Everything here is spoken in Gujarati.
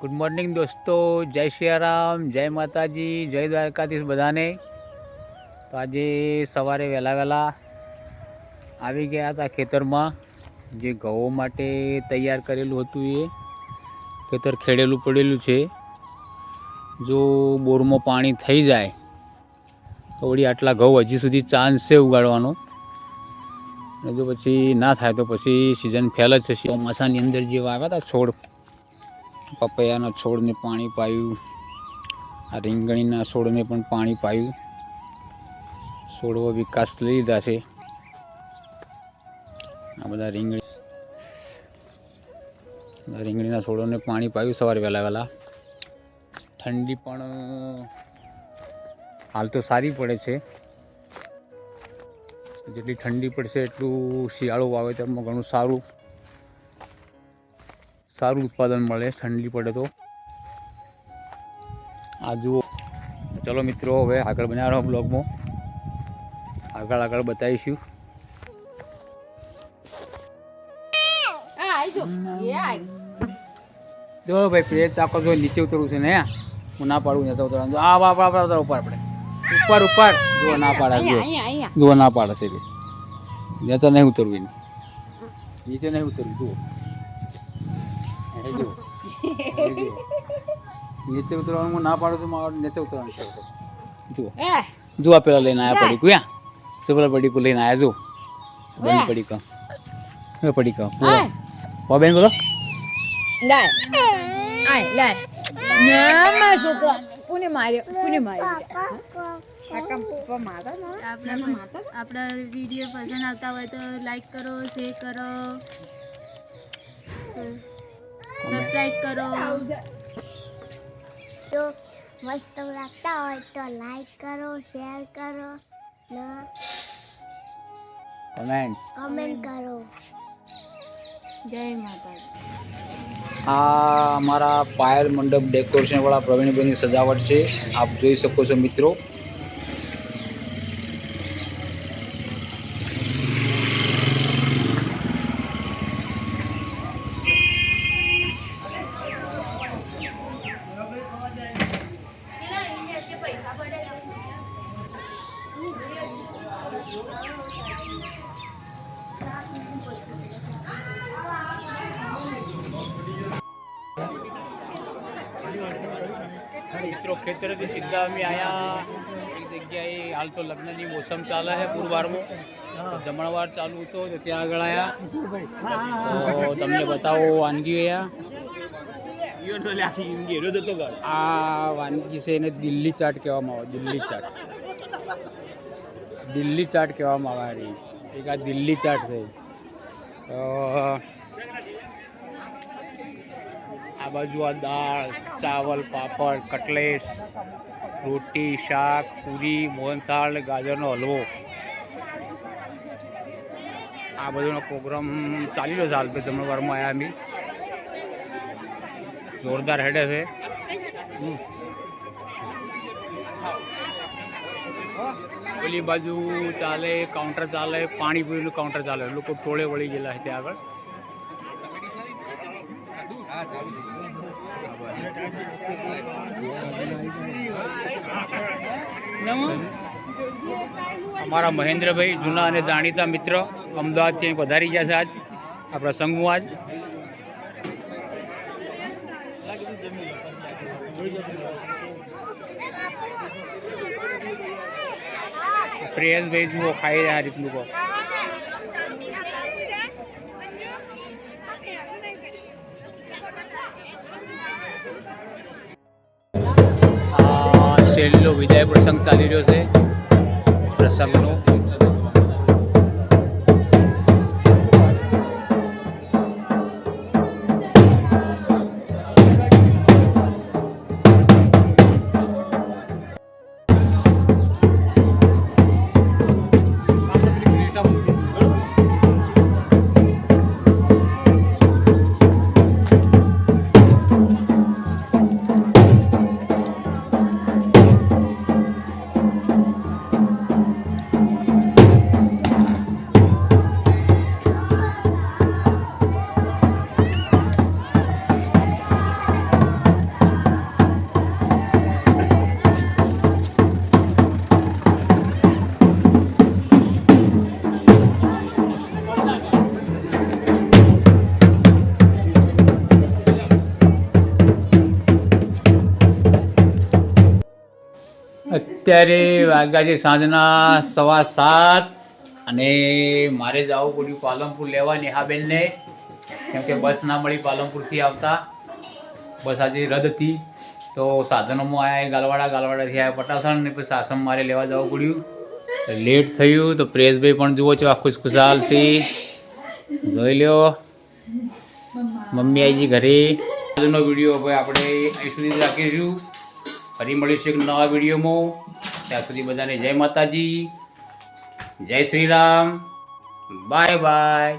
ગુડ મોર્નિંગ દોસ્તો, જય સિયારામ, જય માતાજી, જય દ્વારકાધીશ બધાને. તો આજે સવારે વહેલા આવી ગયા હતા ખેતરમાં. જે ઘઉં માટે તૈયાર કરેલું હતું એ ખેતર ખેડેલું પડેલું છે. જો બોરમાં પાણી થઈ જાય તો વળી આટલા ઘઉં હજી સુધી ચાન્સ છે ઉગાડવાનો. અને જો પછી ના થાય તો પછી સિઝન ફેલ જ છે. ચોમાસાની અંદર જે વાવ્યા હતા છોડ, પપૈયાના છોડને પાણી પાયું, આ રીંગણીના છોડને પણ પાણી પાયું. છોડવો વિકાસ લઈ લીધા છે. આ બધા રીંગણીના છોડોને પાણી પાયું સવારે વહેલા. ઠંડી પણ હાલ તો સારી પડે છે. જેટલી ઠંડી પડશે એટલું શિયાળો વાવેતરમાં ઘણું સારું ઉત્પાદન મળે. ઠંડી પડે તો આ જુઓ. ચલો મિત્રો, હવે આગળ બનાવવાનો બ્લોગમાં આગળ બતાવીશું. જો ભાઈ પ્રેત તાકો જો નીચે ઉતરવું છે ને, હું ના પાડું ને તો ઉતરવાનું. આ બાપડા ઉપર આપણે ઉપર જો ના પાડે, જો ના પાડે છે. નીચે નહીં ઉતરવું, નીચે નહીં ઉતરવું. જુઓ નીચે ઉતરવાનું ના પાડું તો મારે નીચે ઉતરવાનું છે. જુઓ આ પેલા લઈને આવ્યા પડીકું. તો પેલા પડીકું લઈને આવ્યા. જો બેન પડીકા બેન બોલો. આપણા વિડીયો પસંદ આવતા હોય તો લાઈક કરો, શેર કરો, સબસ્ક્રાઇબ કરો. તો મસ્ત લાગતા હોય તો લાઈક કરો, શેર કરો, કમેન્ટ કરો. જય માતાજી. આ અમારા પાયલ મંડપ ડેકોરેશન વાળા પ્રવીણભાઈની સજાવટ છે. આપ જોઈ શકો છો મિત્રો. મિત્રો ખેતરેથી સીધા અમે અહીંયા એક જગ્યાએ, હાલ તો લગ્નની મોસમ ચાલે છે પુરવારમાં, જમણવાર ચાલુ હતો તો ત્યાં આગળ આવ્યા. તો તમને બતાવો વાનગીઓ. આ વાનગી છે એને દિલ્હી ચાટ કહેવામાં આવે. દિલ્હી ચાટ કહેવામાં આવે. એક આ દિલ્હી ચાટ છે. આ બાજુ આ દાળ, ચાવલ, પાપડ, કટલેસ, રોટી, શાક, પૂરી, મોહનથાળ, ગાજરનો હલવો. આ બધોનો પ્રોગ્રામ ચાલી રહ્યો છે હાલ. તો જમણવારમાં આવ્યા અમે. જોરદાર હેડે છે. પેલી બાજુ ચાલે કાઉન્ટર ચાલે, પાણીપુરીનું કાઉન્ટર ચાલે. લોકો ટોળે વળી ગયેલા છે ત્યાં આગળ. અમારા મહેન્દ્રભાઈ જૂના અને જાણીતા મિત્ર અમદાવાદથી અહીં પધારી ગયા છે આજ આ પ્રસંગમાં. પ્રિયેશભાઈ જુઓ ખાઈ રહ્યા આ રીતનું. છેલ્લો વિદાય પ્રસંગ ચાલી રહ્યો છે. પ્રસંગનો અત્યારે વાગ્યા છે સાંજના 7:15 અને મારે જવું પડ્યું પાલનપુર લેવા નેહાબેનને, કેમ કે બસ ના મળી પાલનપુરથી આવતા. બસ આજે રદ હતી તો સાધનોમાં આવ્યા ગાલવાડાથી આવ્યા પટાસણ ને પછી સાસમ મારે લેવા જવું પડ્યું. લેટ થયું તો પ્રેસભાઈ પણ જુઓ છો આ ખુશખુશાલથી જોઈ લ્યો. મમ્મી આવી ગઈ ઘરે. આજનો વિડીયો હવે આપણે અહીં સુધી જ રાખીશું. ફરી મળીશું એક નવા વિડીયોમાં. ત્યાં સુધી બધાને જય માતાજી, જય શ્રી રામ, બાય બાય.